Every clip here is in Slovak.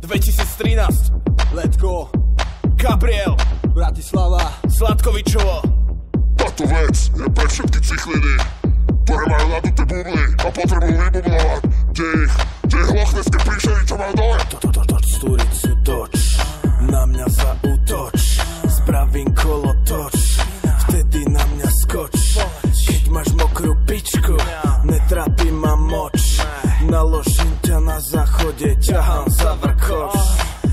2013. Letko, Gabriel, Bratislava, Sladkovičovo. Táto vec je pre všetky cichliny, ktoré majú naduté bubly a potrebujú vybublovať. Kde ich lochneské príšery, čo majú dole. Toč, stúricu toč, na mňa zaútoč, spravím kolotoč, vtedy na mňa skoč. Keď máš mokrú pičku, netrápi ma moč, naložím ťa na záchode, ťahám za vrkoč.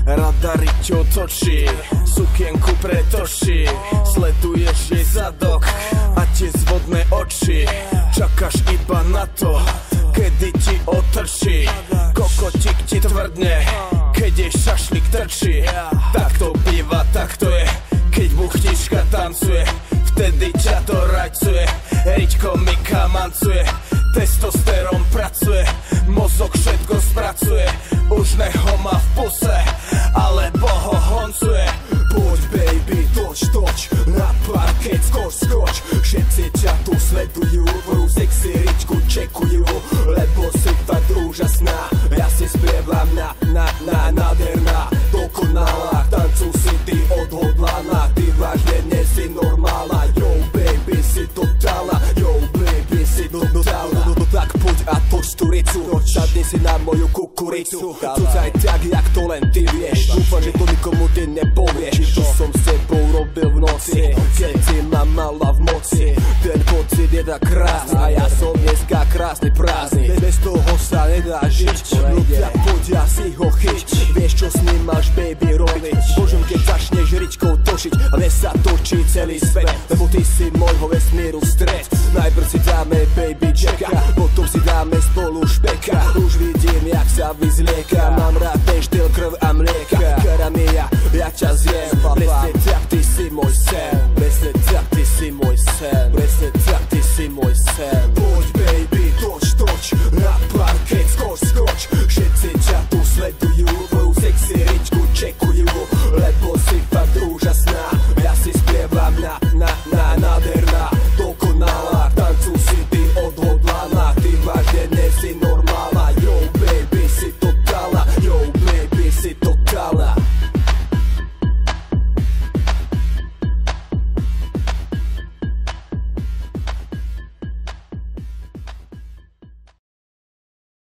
Radari ťo točí, sukienku pretočí, sleduješ jej zadok a tie zvodné oči. Čakáš iba na to, kedy ti otrčí, kokotík ti tvrdne, keď jej šašlik trčí. Tak to býva, tak to je, keď buchtička tancuje, vtedy ťa to rajcuje, riťko mi kamancuje, testosterón pracuje, mozog všetko spracuje, už nech ho má v puse, alebo ho honcuje. Poď baby, toč, na parket skoč, všetci ťa tu sledujú, tvoju sexy ričku čekujú, lebo si fakt úžasná, ja si spievam nádherná, dokonalá, tancu si ty odhodlaná, ty vážne nie si normálna, yo baby si to dala, yo baby si to dala. No tak poď a toč tú ricu, sadni si na moju kukuricu, cucaj tak, jak to len ty vieš, dúfam, že to nikomu ty nepovieš, čo som s tebou robil v noci, keď si ma mala v moci, ten pocit je tak krásny a ja som dneska krásny prázdny, bez toho sa nedá žiť, no tak poď a si ho chyť, vieš čo s ním máš baby robiť, božom keď začneš ričkou točiť, ale sa točí celý svet, lebo ty si môjho vesmíru stred, najprv si dáme baby čeka, potom si dáme spolu špeka, už vidím jak sa vyzlieka, mám rád ten štýl krv a mlieka, karamia, ja ťa zjem, presne tak